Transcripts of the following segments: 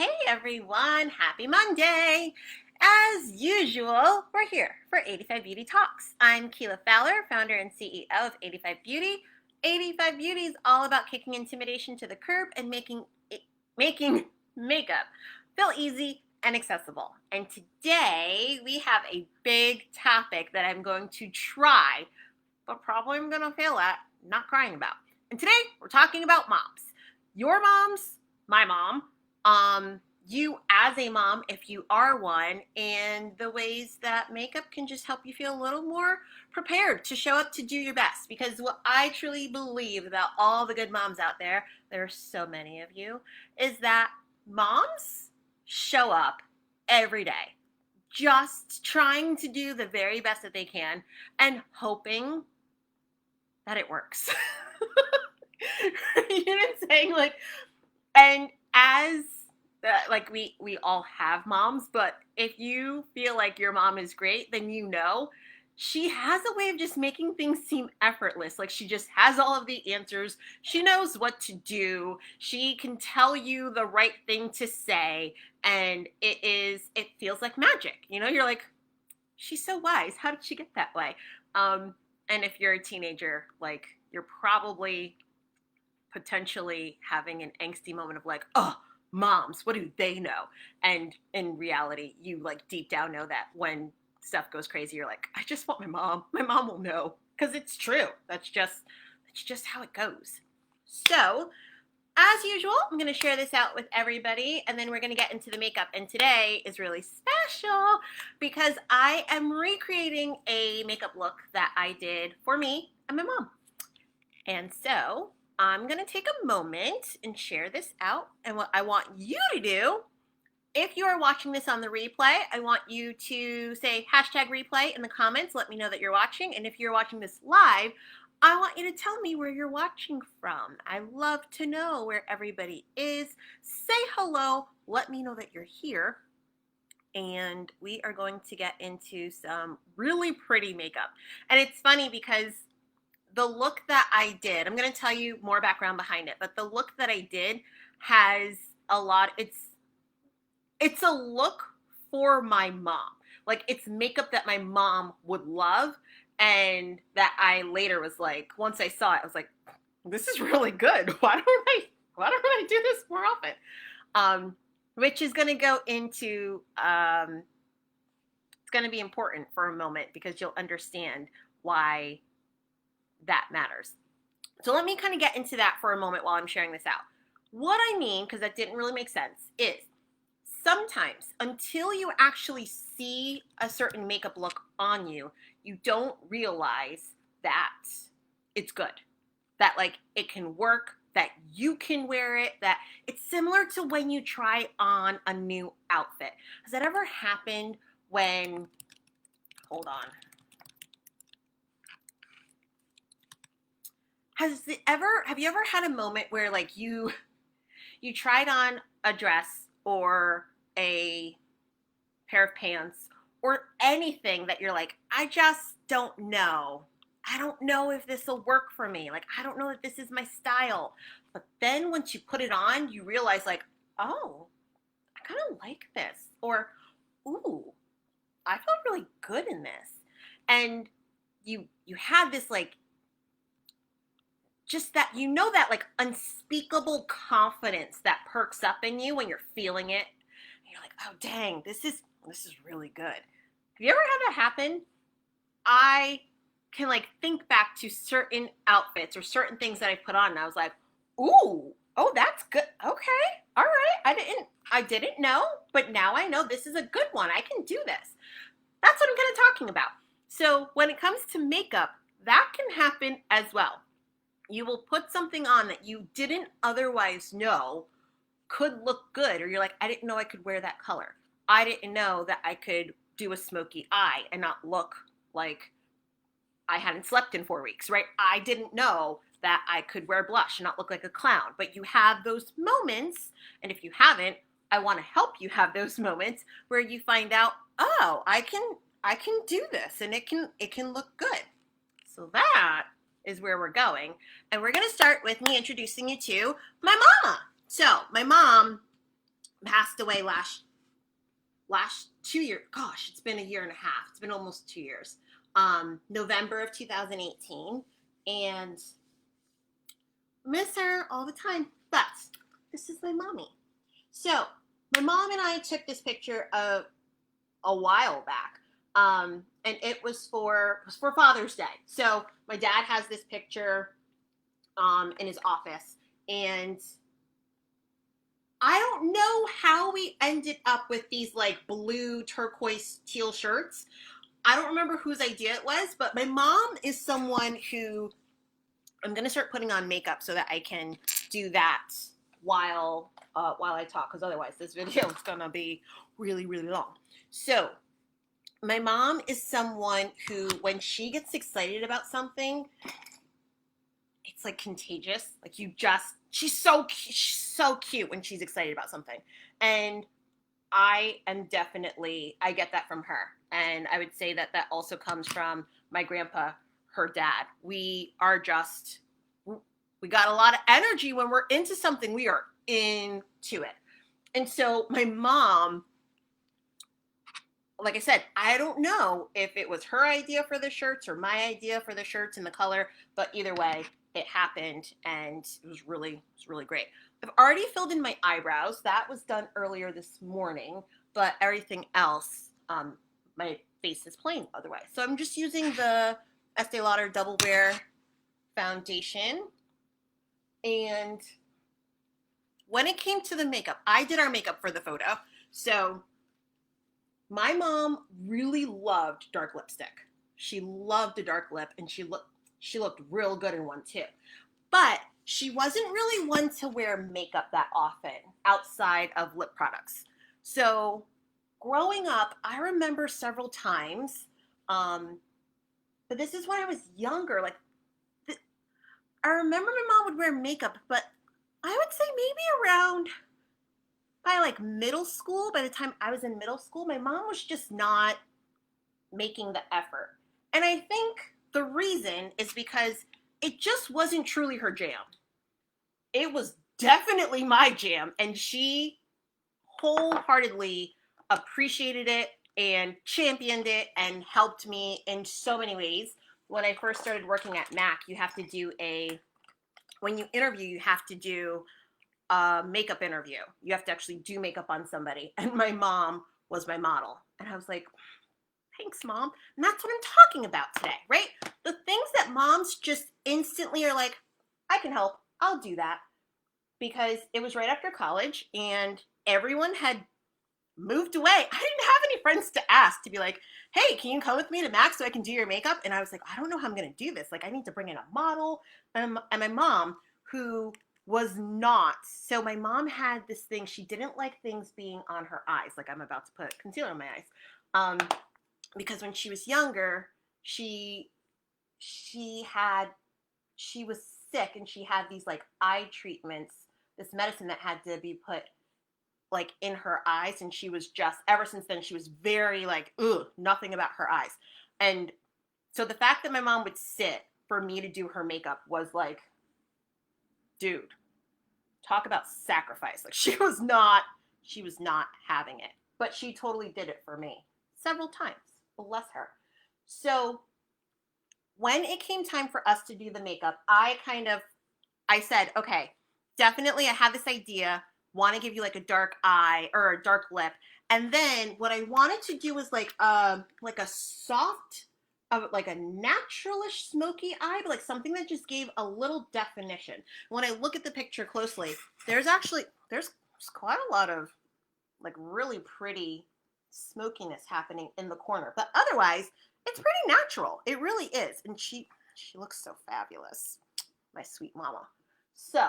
Hey everyone, happy Monday! As usual, we're here for 85 Beauty Talks. I'm Keela Fowler, founder and CEO of 85 Beauty. 85 Beauty is all about kicking intimidation to the curb and making makeup feel easy and accessible. And today we have a big topic that I'm going to try, but probably I'm going to fail at not crying about. And today we're talking about moms. Your moms, my mom, you as a mom, if you are one, and the ways that makeup can just help you feel a little more prepared to show up to do your best. Because what I truly believe about all the good moms out there are so many of you, is that moms show up every day just trying to do the very best that they can and hoping that it works. You know what I'm saying? And as like we all have moms, but if you feel like your mom is great, then you know she has a way of just making things seem effortless. Like she just has all of the answers. She knows what to do. She can tell you the right thing to say, and it feels like magic. You know, you're like, she's so wise. How did she get that way? And if you're a teenager, like you're probably potentially having an angsty moment of like, oh, moms, what do they know? And in reality, you like deep down know that when stuff goes crazy, you're like, I just want my mom. My mom will know. Because it's true. That's just how it goes. So, as usual, I'm going to share this out with everybody, and then we're going to get into the makeup. And today is really special because I am recreating a makeup look that I did for me and my mom. And so I'm going to take a moment and share this out. And what I want you to do, if you are watching this on the replay, I want you to say hashtag replay in the comments. Let me know that you're watching. And if you're watching this live, I want you to tell me where you're watching from. I love to know where everybody is. Say hello. Let me know that you're here. And we are going to get into some really pretty makeup. And it's funny because the look that I did, I'm going to tell you more background behind it, but the look that I did has a lot, it's a look for my mom. Like it's makeup that my mom would love, and that I later was like, once I saw it, I was like, this is really good. Why don't I do this more often? Which is going to go into, it's going to be important for a moment because you'll understand why that matters. So let me kind of get into that for a moment while I'm sharing this out. What I mean, because that didn't really make sense, is sometimes until you actually see a certain makeup look on you, you don't realize that it's good, that like it can work, that you can wear it, that it's similar to when you try on a new outfit. Has that ever happened when, hold on, have you ever had a moment where like you tried on a dress or a pair of pants or anything that you're like, I just don't know. I don't know if this will work for me. Like, I don't know if this is my style. But then once you put it on, you realize like, oh, I kind of like this. Or, ooh, I feel really good in this. And you have this like, just that, you know, that like unspeakable confidence that perks up in you when you're feeling it. And you're like, oh dang, this is really good. Have you ever had that happen? I can like think back to certain outfits or certain things that I put on and I was like, ooh, oh, that's good. Okay. All right. I didn't know, but now I know this is a good one. I can do this. That's what I'm kind of talking about. So when it comes to makeup, that can happen as well. You will put something on that you didn't otherwise know could look good, or you're like, I didn't know I could wear that color. I didn't know that I could do a smoky eye and not look like I hadn't slept in 4 weeks, right? I didn't know that I could wear blush and not look like a clown. But you have those moments, and if you haven't, I want to help you have those moments where you find out, oh, I can do this and it can look good. So that is where we're going. And we're going to start with me introducing you to my mama. So my mom passed away last 2 years. Gosh, it's been a year and a half. It's been almost 2 years. November of 2018, and miss her all the time. But this is my mommy. So my mom and I took this picture of a while back, and it was for Father's Day. So my dad has this picture in his office, and I don't know how we ended up with these like blue, turquoise, teal shirts. I don't remember whose idea it was, but my mom is someone who, I'm gonna start putting on makeup so that I can do that while I talk, because otherwise this video is gonna be really, really long. So my mom is someone who, when she gets excited about something, it's like contagious. Like she's so cute when she's excited about something, and I get that from her. And I would say that also comes from my grandpa, her dad. We got a lot of energy when we're into something. We are into it. And so my mom, like I said, I don't know if it was her idea for the shirts or my idea for the shirts and the color, but either way, it happened, and it was really great. I've already filled in my eyebrows. That was done earlier this morning, but everything else, my face is plain otherwise. So I'm just using the Estee Lauder Double Wear foundation. And when it came to the makeup, I did our makeup for the photo. So my mom really loved dark lipstick. She loved a dark lip, and she looked real good in one too. But she wasn't really one to wear makeup that often outside of lip products. So growing up, I remember several times, but this is when I was younger. Like, I remember my mom would wear makeup, but I would say maybe around by like middle school. By the time I was in middle school, my mom was just not making the effort. And I think the reason is because it just wasn't truly her jam. It was definitely my jam, and she wholeheartedly appreciated it and championed it and helped me in so many ways. When I first started working at Mac, when you interview, you have to do a makeup interview. You have to actually do makeup on somebody. And my mom was my model. And I was like, thanks, Mom. And that's what I'm talking about today, right? The things that moms just instantly are like, I can help. I'll do that. Because it was right after college, and everyone had moved away. I didn't have any friends to ask to be like, hey, can you come with me to Mac so I can do your makeup? And I was like, I don't know how I'm going to do this. Like, I need to bring in a model. And my mom, who was not. So my mom had this thing. She didn't like things being on her eyes. Like, I'm about to put concealer on my eyes. Because when she was younger, she was sick, and she had these like eye treatments, this medicine that had to be put like in her eyes, and she was just, ever since then, she was very like, ugh, nothing about her eyes. And so the fact that my mom would sit for me to do her makeup was like, dude, talk about sacrifice. Like, she was not having it, but she totally did it for me several times. Bless her. So when it came time for us to do the makeup, I said, okay, definitely I have this idea, want to give you like a dark eye or a dark lip. And then what I wanted to do was like a soft, like a naturalish smoky eye, but like something that just gave a little definition. When I look at the picture closely, there's quite a lot of like really pretty smokiness happening in the corner. But otherwise, it's pretty natural. It really is. And she looks so fabulous, my sweet mama. So,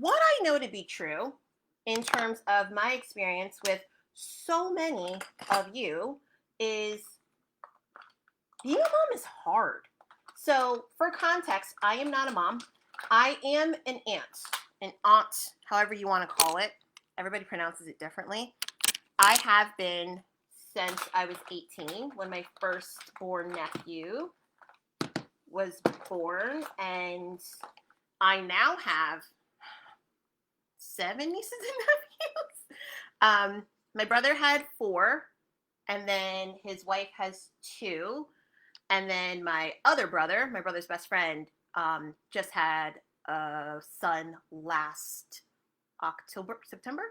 what I know to be true in terms of my experience with so many of you is being a mom is hard. So, for context, I am not a mom. I am an aunt, however you want to call it. Everybody pronounces it differently. I have been since I was 18, when my firstborn nephew was born, and I now have 7 nieces and nephews. My brother had 4, and then his wife has 2, and then my other brother, my brother's best friend, just had a son last September,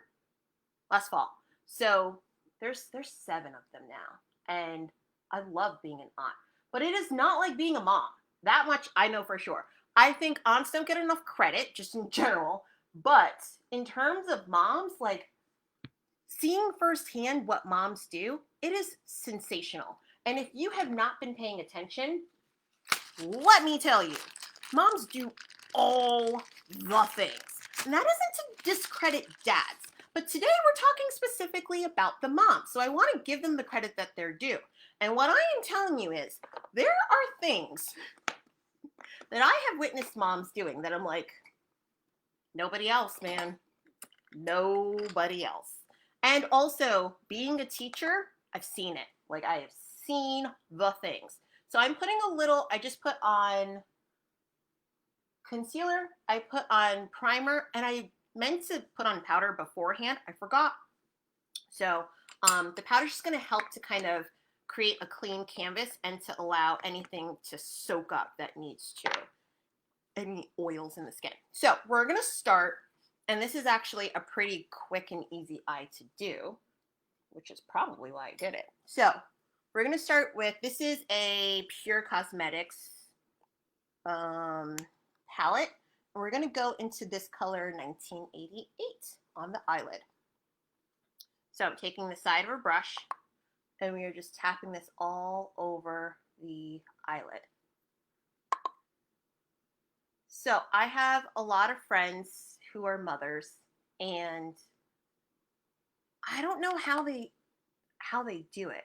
last fall. So there's 7 of them now, and I love being an aunt. But it is not like being a mom. That much I know for sure. I think aunts don't get enough credit, just in general. But in terms of moms, like seeing firsthand what moms do, it is sensational. And if you have not been paying attention, let me tell you, moms do all the things. And that isn't to discredit dads, but today we're talking specifically about the moms. So I want to give them the credit that they're due. And what I am telling you is there are things that I have witnessed moms doing that I'm like, nobody else, man. Nobody else. And also, being a teacher, I've seen it. Like, I have seen the things. So I'm putting I just put on concealer, I put on primer, and I meant to put on powder beforehand. I forgot. So the powder's just going to help to kind of create a clean canvas and to allow anything to soak up that needs to, any oils in the skin. So we're going to start, and this is actually a pretty quick and easy eye to do, which is probably why I did it. So we're going to start with, this is a Pure Cosmetics palette. And we're going to go into this color 1988 on the eyelid. So I'm taking the side of a brush, and we are just tapping this all over the eyelid. So I have a lot of friends who are mothers, and I don't know how they do it.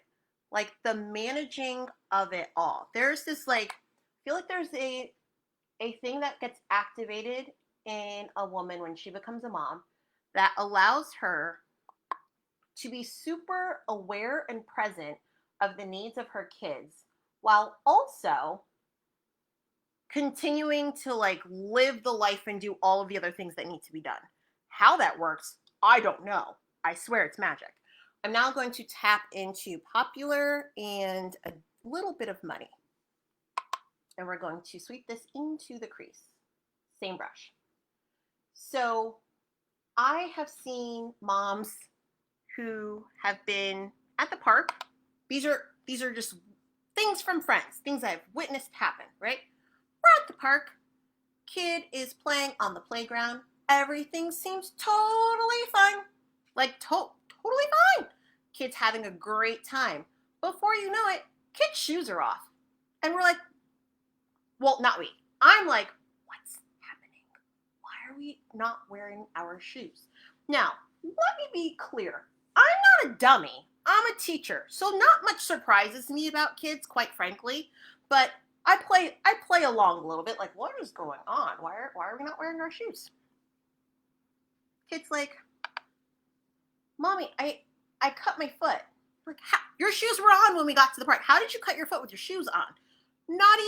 Like the managing of it all. There's this like, I feel like there's a thing that gets activated in a woman when she becomes a mom that allows her to be super aware and present of the needs of her kids while also continuing to like live the life and do all of the other things that need to be done. How that works, I don't know. I swear it's magic. I'm now going to tap into Popular and a little bit of Money. And we're going to sweep this into the crease. Same brush. So I have seen moms who have been at the park. These are just things from friends, things I've witnessed happen, right? We're at the park. Kid is playing on the playground. Everything seems totally fine. Like totally fine. Kid's having a great time. Before you know it, kid's shoes are off. And we're like, well, not we. I'm like, what's happening? Why are we not wearing our shoes? Now, let me be clear. I'm not a dummy. I'm a teacher. So not much surprises me about kids, quite frankly. But I play along a little bit, like, what is going on? Why are we not wearing our shoes? Kid's like, Mommy, I cut my foot. Like, your shoes were on when we got to the park. How did you cut your foot with your shoes on? Not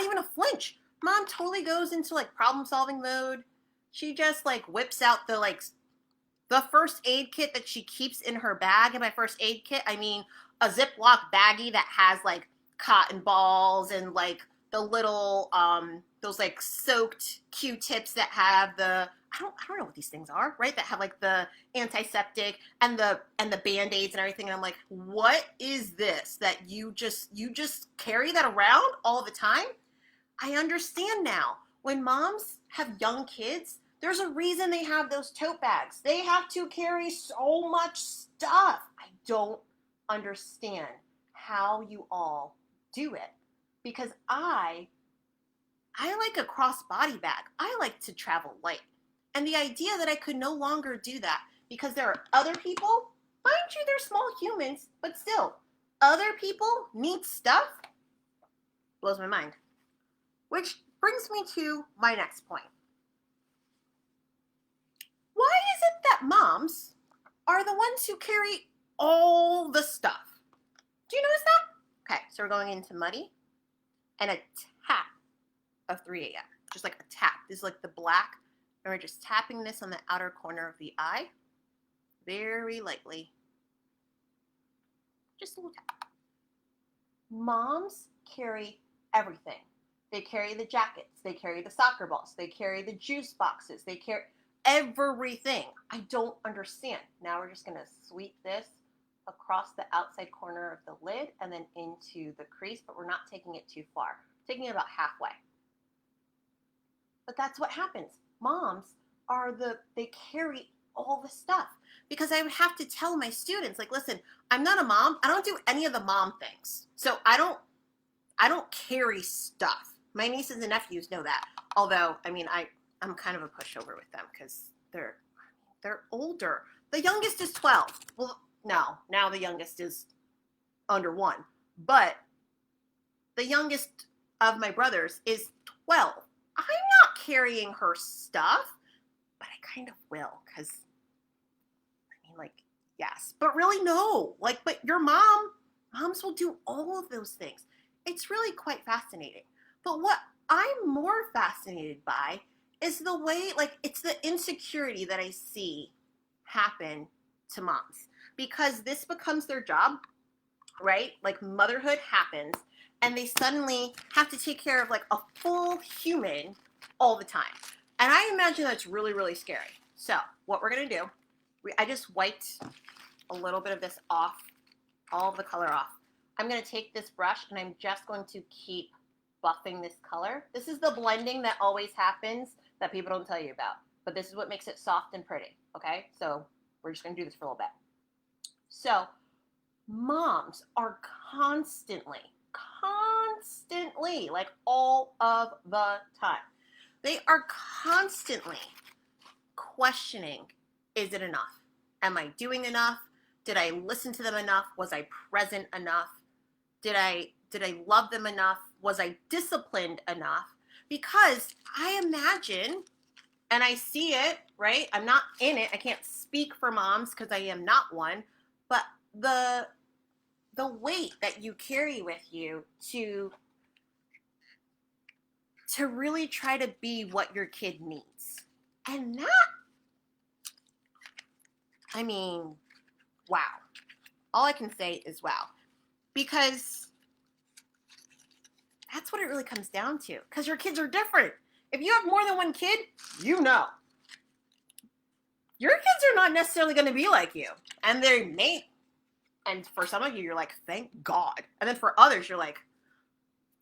even a flinch. Mom totally goes into like problem solving mode. She just like whips out the first aid kit that she keeps in her bag. And by first aid kit, I mean a Ziploc baggie that has like cotton balls and like the little those like soaked Q-tips that have the I don't know what these things are, right? That have like the antiseptic and the Band-Aids and everything. And I'm like, what is this that you just carry that around all the time? I understand now. When moms have young kids, there's a reason they have those tote bags. They have to carry so much stuff. I don't understand how you all do it. Because I like a crossbody bag. I like to travel light. And the idea that I could no longer do that because there are other people, mind you, they're small humans, but still, other people need stuff, blows my mind. Which brings me to my next point. Why is it that moms are the ones who carry all the stuff? Do you notice that? Okay, so we're going into Muddy and a tap of 3 a.m. Just like a tap. This is like the black And we're just tapping this on the outer corner of the eye, very lightly. Just a little tap. Moms carry everything. They carry the jackets, they carry the soccer balls, they carry the juice boxes, they carry everything. I don't understand. Now we're just gonna sweep this across the outside corner of the lid and then into the crease, but we're not taking it too far. We're taking it about halfway. But that's what happens. Moms they carry all the stuff. Because I have to tell my students, like, listen, I'm not a mom. I don't do any of the mom things. So I don't carry stuff. My nieces and nephews know that. Although, I mean, I'm kind of a pushover with them because they're older. The youngest is 12. Well, no, now the youngest is under 1. But the youngest of my brothers is 12. I'm not carrying her stuff, but I kind of will because, I mean, like, yes. But really, no. Like, but your moms will do all of those things. It's really quite fascinating. But what I'm more fascinated by is the way, like, it's the insecurity that I see happen to moms. Because this becomes their job, right? Like, motherhood happens, and they suddenly have to take care of, like, a full human all the time. And I imagine that's really, really scary. So what we're going to do, I just wiped a little bit of this off, all of the color off. I'm going to take this brush, and I'm just going to keep buffing this color. This is the blending that always happens that people don't tell you about. But this is what makes it soft and pretty, okay? So we're just going to do this for a little bit. So moms are constantly, like all of the time, they are constantly questioning, is it enough? Am I doing enough? Did I listen to them enough? Was I present enough? Did I love them enough? Was I disciplined enough? Because I imagine, and I see it, right? I'm not in it. I can't speak for moms because I am not one, but the weight that you carry with you to really try to be what your kid needs. And that, I mean, wow. All I can say is wow. Because that's what it really comes down to. Because your kids are different. If you have more than one kid, you know. Your kids are not necessarily going to be like you. And they may. And for some of you, you're like, thank God. And then for others, you're like,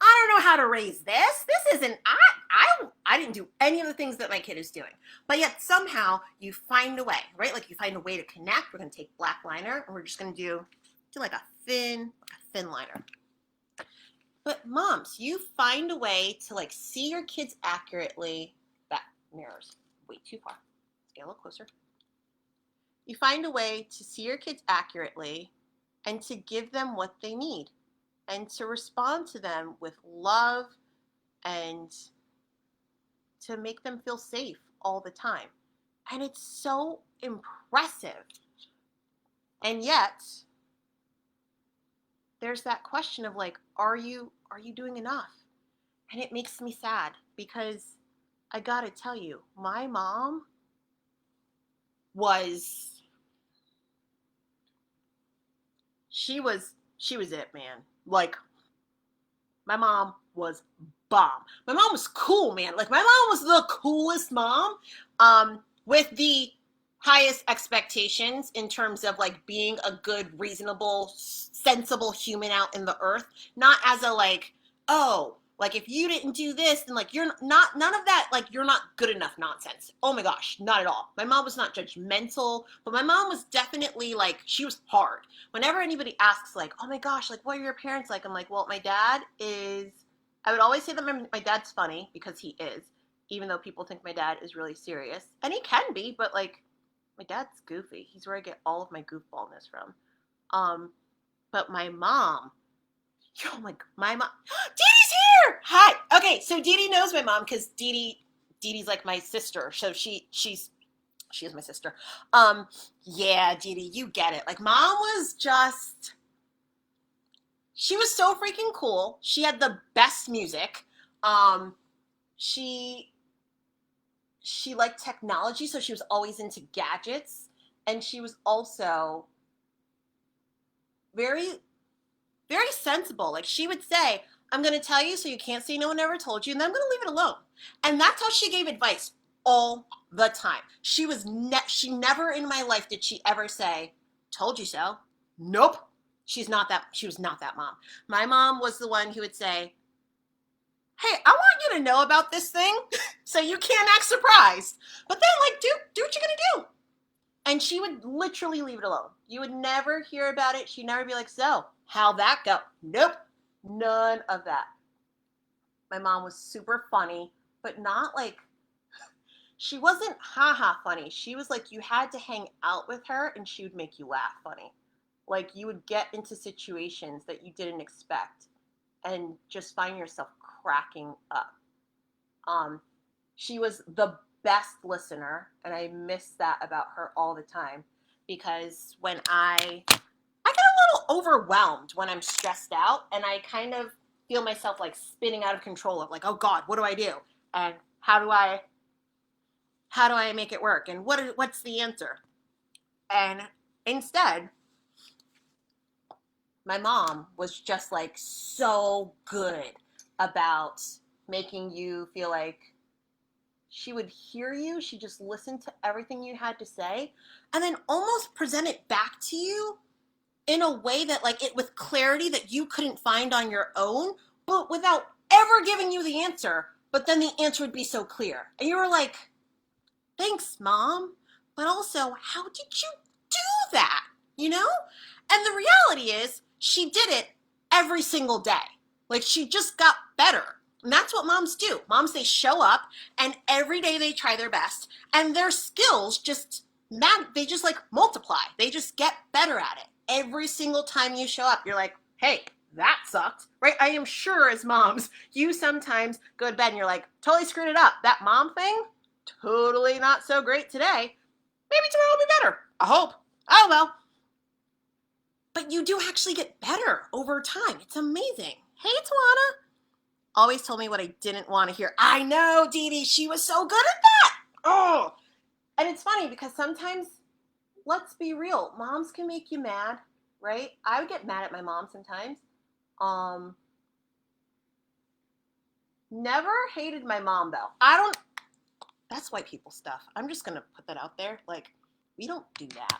I don't know how to raise this. This isn't, I didn't do any of the things that my kid is doing. But yet somehow you find a way, right? Like you find a way to connect. We're going to take black liner and we're just going to do like a thin liner. But moms, you find a way to like see your kids accurately. That mirror's way too far. Let's get a little closer. You find a way to see your kids accurately and to give them what they need and to respond to them with love and to make them feel safe all the time. And it's so impressive. And yet, there's that question of like, are you doing enough? And it makes me sad because I gotta tell you, my mom was, she was it, man. Like, my mom was bomb. My mom was cool, man. Like, my mom was the coolest mom, with the highest expectations in terms of like being a good, reasonable, sensible human out in the earth. Not as a like, oh, like if you didn't do this, then like you're not, none of that, like you're not good enough nonsense. Oh my gosh, not at all. My mom was not judgmental, but my mom was definitely like, she was hard. Whenever anybody asks like, oh my gosh, like what are your parents like? I'm like, well, my dad is, I would always say that my dad's funny because he is, even though people think my dad is really serious. And he can be, but like, my dad's goofy. He's where I get all of my goofballness from. But my mom, oh my mom, Dee Dee's here! Hi! Okay, so Dee Dee knows my mom because Dee Dee's like my sister. So she is my sister. Yeah, Dee Dee, you get it. Like, mom was just, she was so freaking cool. She had the best music. She she liked technology, so she was always into gadgets. And she was also very, very sensible. Like she would say, I'm going to tell you so you can't say no one ever told you, and then I'm going to leave it alone. And that's how she gave advice all the time. She never in my life did she ever say, told you so. Nope. She was not that mom. My mom was the one who would say, hey, I want you to know about this thing so you can't act surprised. But then like do what you're going to do. And she would literally leave it alone. You would never hear about it. She'd never be like, so, how'd that go? Nope. None of that. My mom was super funny, but not like, she wasn't haha funny. She was like, you had to hang out with her and she would make you laugh funny. Like, you would get into situations that you didn't expect and just find yourself cracking up. She was the best listener, and I miss that about her all the time, because when I get a little overwhelmed when I'm stressed out, and I kind of feel myself like spinning out of control of like, oh God, what do I do? And how do I make it work? And what's the answer? And instead, my mom was just like so good about making you feel like she would hear you. She just listened to everything you had to say and then almost present it back to you in a way that like it with clarity that you couldn't find on your own, but without ever giving you the answer. But then the answer would be so clear. And you were like, thanks, Mom. But also, how did you do that? You know? And the reality is, she did it every single day. Like, she just got better. And that's what moms do. Moms, they show up, and every day they try their best, and their skills just, they just like multiply. They just get better at it. Every single time you show up, you're like, hey, that sucked, right? I am sure as moms, you sometimes go to bed and you're like, totally screwed it up. That mom thing, totally not so great today. Maybe tomorrow will be better. I hope. Oh well. But you do actually get better over time. It's amazing. Hey, Tawana. Always told me what I didn't want to hear. I know, Dee Dee. She was so good at that. Oh. And it's funny because sometimes, let's be real, moms can make you mad, right? I would get mad at my mom sometimes. Never hated my mom, though. That's white people stuff. I'm just going to put that out there. Like, we don't do that.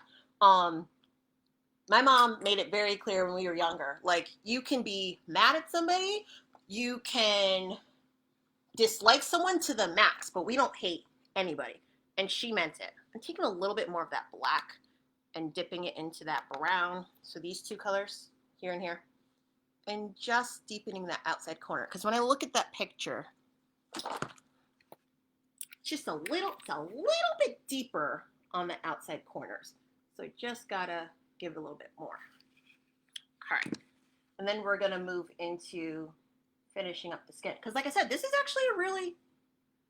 My mom made it very clear when we were younger. Like, you can be mad at somebody, you can dislike someone to the max, but we don't hate anybody. And she meant it. I'm taking a little bit more of that black and dipping it into that brown. So these two colors, here and here. And just deepening that outside corner. Because when I look at that picture, it's a little bit deeper on the outside corners. So I just gotta give it a little bit more. All right. And then we're gonna move into finishing up the skin. Because like I said, this is actually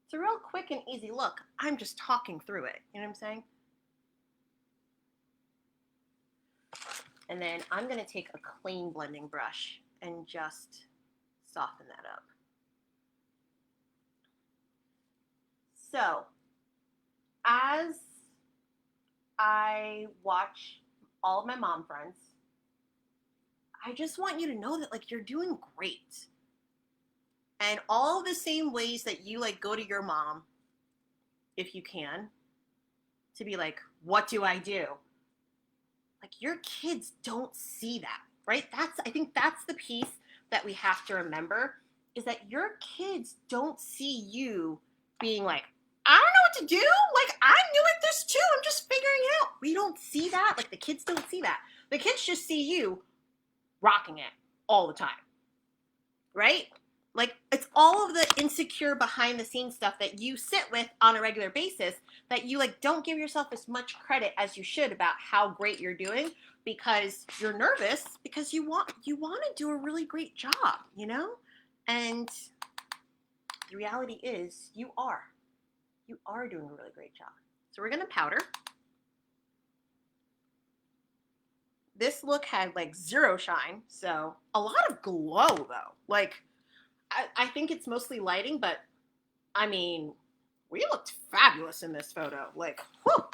it's a real quick and easy look. I'm just talking through it. You know what I'm saying? And then I'm gonna take a clean blending brush and just soften that up. So, as I watch all of my mom friends, I just want you to know that like you're doing great. And all the same ways that you like go to your mom, if you can, to be like, what do I do? Like your kids don't see that, right? I think that's the piece that we have to remember, is that your kids don't see you being like, I don't know what to do. Like, I'm new at this too. I'm just figuring it out. We don't see that. Like, the kids don't see that. The kids just see you rocking it all the time, right? Like, it's all of the insecure behind the scenes stuff that you sit with on a regular basis that you, like, don't give yourself as much credit as you should about how great you're doing, because you're nervous because you want to do a really great job, you know? And the reality is you are doing a really great job. So we're going to powder. This look had like zero shine, so a lot of glow though. Like, I think it's mostly lighting, but I mean, We looked fabulous in this photo. Like, whew.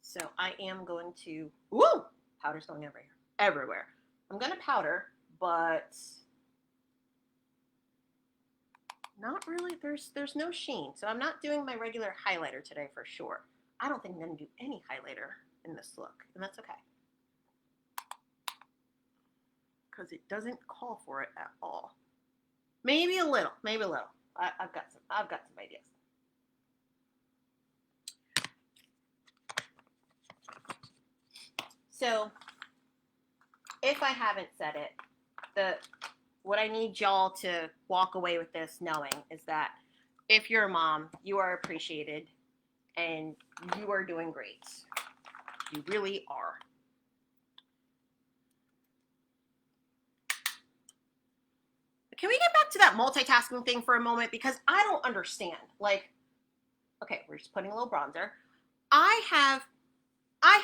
So I am going to, woo, powder's going everywhere. I'm going to powder, but not really, there's no sheen. So I'm not doing my regular highlighter today for sure. I don't think I'm going to do any highlighter in this look, and that's okay. Because it doesn't call for it at all. Maybe a little. I've got some ideas. So, if I haven't said it, what I need y'all to walk away with this knowing is that if you're a mom, you are appreciated and you are doing great. You really are. Can we get back to that multitasking thing for a moment? Because I don't understand. Like, okay, we're just putting a little bronzer. I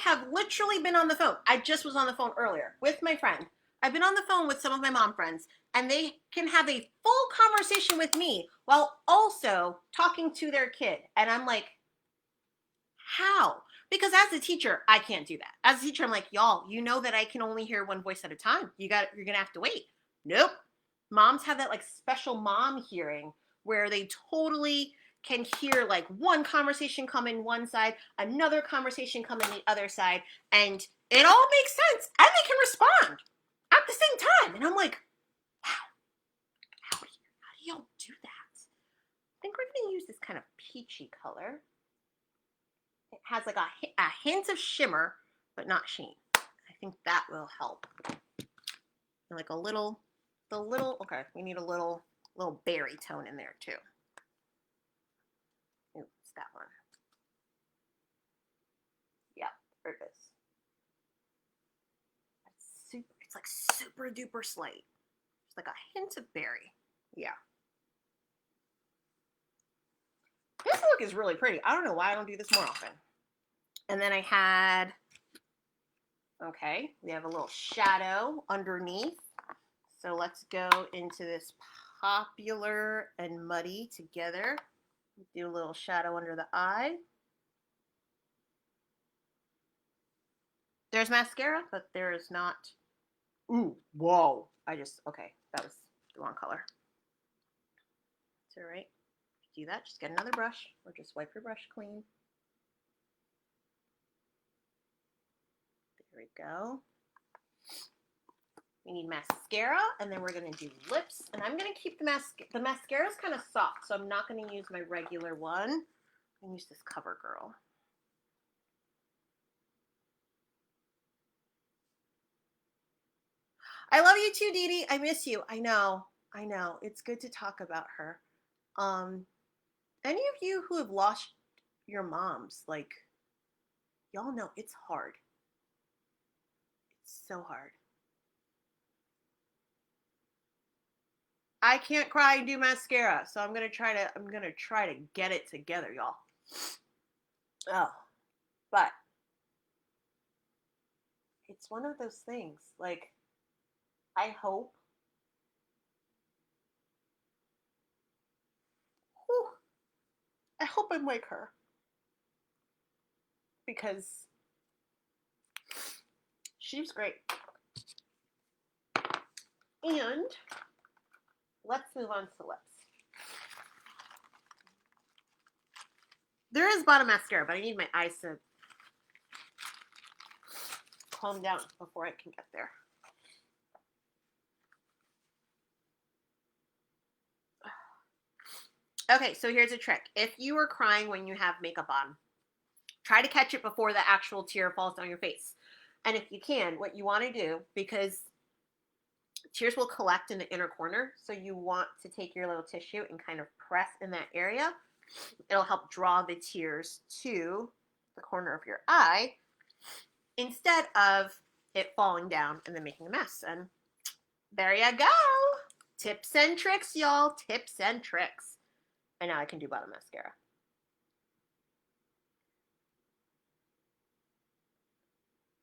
have literally been on the phone. I just was on the phone earlier with my friend. I've been on the phone with some of my mom friends, and they can have a full conversation with me while also talking to their kid. And I'm like, how? Because as a teacher, I can't do that. As a teacher, I'm like, y'all, you know that I can only hear one voice at a time. You're gonna have to wait. Nope. Moms have that like special mom hearing where they totally can hear like one conversation come in one side, another conversation come in the other side, and it all makes sense, and they can respond at the same time. And I'm like, how do y'all do that? I think we're gonna use this kind of peachy color. It has like a hint of shimmer, but not sheen. I think that will help. And like okay, we need a little berry tone in there too. Ooh, it's that one. Yeah, there it is. It's like super duper slight. It's like a hint of berry. Yeah. This look is really pretty. I don't know why I don't do this more often. And then I had, okay, we have a little shadow underneath. So let's go into this popular and muddy together. Do a little shadow under the eye. There's mascara, but there is not. Ooh, whoa. Okay, that was the wrong color. It's all right. Do that, just get another brush or just wipe your brush clean. There we go. We need mascara, and then we're going to do lips. And I'm going to keep the mascara is kind of soft, so I'm not going to use my regular one. I'm going to use this CoverGirl. I love you too, Dee Dee. I miss you. I know. It's good to talk about her. Any of you who have lost your moms, like, y'all know it's hard. It's so hard. I can't cry and do mascara, so I'm gonna try to get it together, y'all. Oh, but it's one of those things. Like, I hope. Whew, I hope I'm like her because she's great. And let's move on to lips. There is bottom mascara, but I need my eyes to calm down before I can get there. Okay, so here's a trick. If you are crying when you have makeup on, try to catch it before the actual tear falls down your face. And if you can, what you want to do, because tears will collect in the inner corner, so you want to take your little tissue and kind of press in that area. It'll help draw the tears to the corner of your eye instead of it falling down and then making a mess. And there you go. Tips and tricks, y'all. Tips and tricks. And now I can do bottom mascara.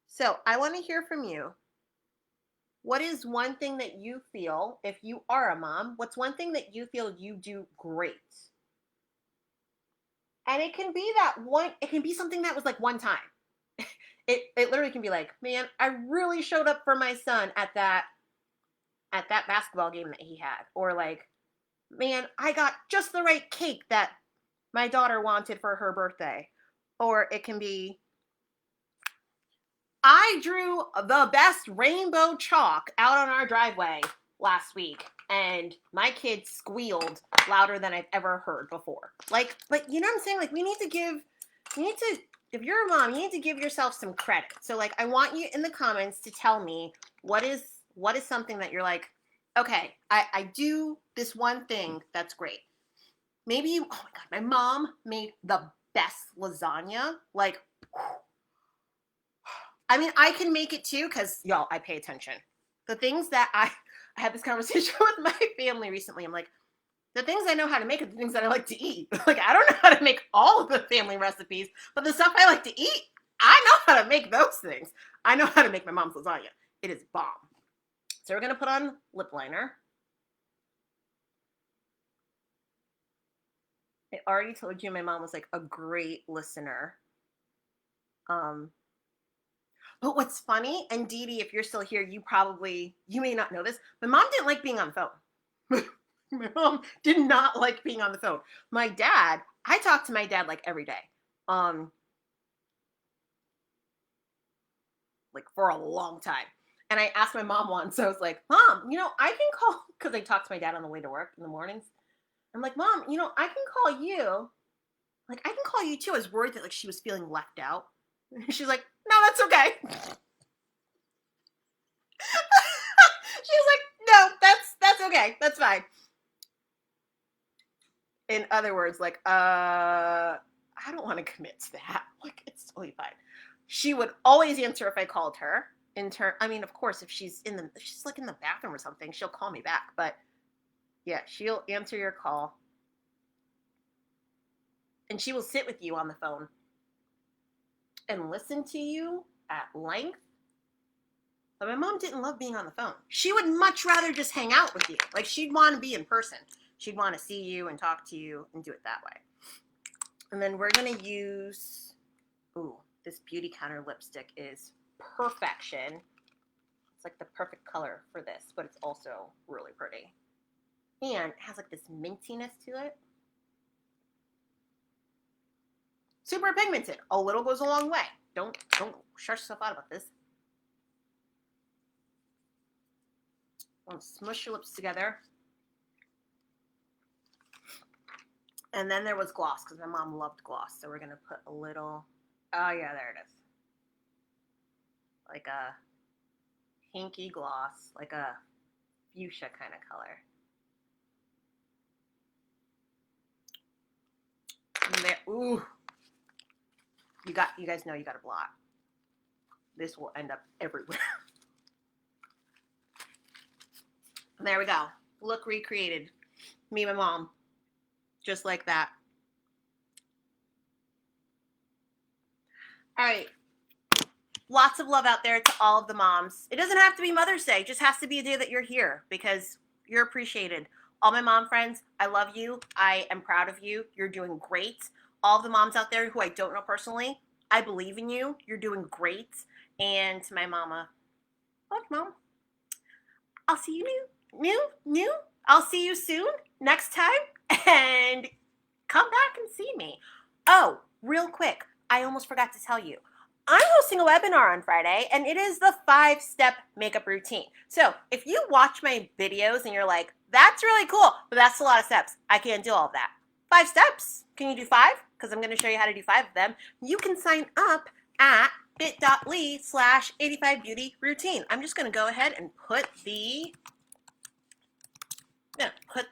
So I want to hear from you. What is one thing that you feel, if you are a mom, what's one thing that you feel you do great? And it can be that one, it can be something that was like one time. It literally can be like, man, I really showed up for my son at that basketball game that he had. Or like, man, I got just the right cake that my daughter wanted for her birthday. Or it can be, I drew the best rainbow chalk out on our driveway last week, and my kids squealed louder than I've ever heard before. Like, but you know what I'm saying? Like, we need to, if you're a mom, you need to give yourself some credit. So, like, I want you in the comments to tell me what is something that you're like, okay, I do this one thing that's great. Maybe you, oh my God, my mom made the best lasagna. Like, I mean, I can make it too because, y'all, I pay attention. The things that I had this conversation with my family recently. I'm like, the things I know how to make are the things that I like to eat. Like, I don't know how to make all of the family recipes, but the stuff I like to eat, I know how to make those things. I know how to make my mom's lasagna. It is bomb. So we're going to put on lip liner. I already told you my mom was like a great listener. But what's funny, and Dee Dee, if you're still here, you may not know this. My mom didn't like being on the phone. My mom did not like being on the phone. My dad, I talk to my dad like every day. Like for a long time. And I asked my mom once, I was like, Mom, you know, I can call, because I talk to my dad on the way to work in the mornings. I'm like, Mom, you know, I can call you. Like, I can call you too. I was worried that like she was feeling left out. She's like, no, that's okay. She's like, no, that's okay. That's fine. In other words, like, I don't want to commit to that. Like, it's totally fine. She would always answer if I called her. I mean, of course, if she's like in the bathroom or something, she'll call me back. But yeah, she'll answer your call. And she will sit with you on the phone and listen to you at length. But my mom didn't love being on the phone. She would much rather just hang out with you. Like, she'd want to be in person. She'd want to see you and talk to you and do it that way. And then we're going to use, this Beauty Counter lipstick is perfection. It's like the perfect color for this, but it's also really pretty. And it has like this mintiness to it. Super pigmented. A little goes a long way. Don't stress yourself out about this. Want to smush your lips together. And then there was gloss, because my mom loved gloss. So we're going to put a little, oh yeah, there it is. Like a pinky gloss, like a fuchsia kind of color. And there, ooh. You guys know you got to blot. This will end up everywhere. And there we go. Look recreated. Me and my mom. Just like that. All right. Lots of love out there to all of the moms. It doesn't have to be Mother's Day. It just has to be a day that you're here because you're appreciated. All my mom friends, I love you. I am proud of you. You're doing great. All the moms out there who I don't know personally, I believe in you. You're doing great. And to my mama, love Mom. I'll see you new. I'll see you soon next time. And come back and see me. Oh, real quick, I almost forgot to tell you. I'm hosting a webinar on Friday, and it is the 5-step makeup routine. So if you watch my videos and you're like, that's really cool, but that's a lot of steps. I can't do all of that. 5 steps. Can you do 5? Because I'm going to show you how to do 5 of them. You can sign up at bit.ly/eightyfivebeautyroutine. I'm just going to go ahead and put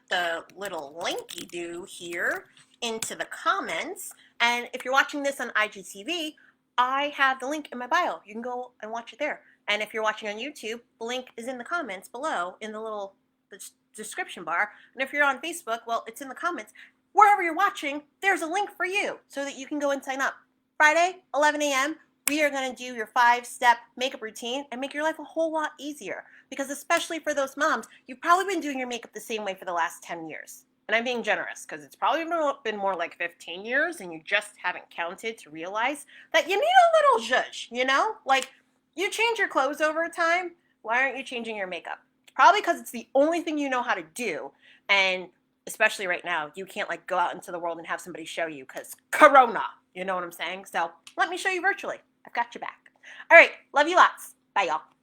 the little linky-doo here into the comments. And if you're watching this on IGTV, I have the link in my bio. You can go and watch it there. And if you're watching on YouTube, the link is in the comments below in the little description bar. And if you're on Facebook, well, it's in the comments. Wherever you're watching, there's a link for you so that you can go and sign up. Friday, 11 a.m., we are going to do your 5-step makeup routine and make your life a whole lot easier. Because especially for those moms, you've probably been doing your makeup the same way for the last 10 years. and I'm being generous because it's probably been more like 15 years and you just haven't counted to realize that you need a little zhuzh, you know? Like, you change your clothes over time. Why aren't you changing your makeup? Probably because it's the only thing you know how to do. And especially right now, you can't like go out into the world and have somebody show you because Corona. You know what I'm saying? So let me show you virtually. I've got your back. All right. Love you lots. Bye, y'all.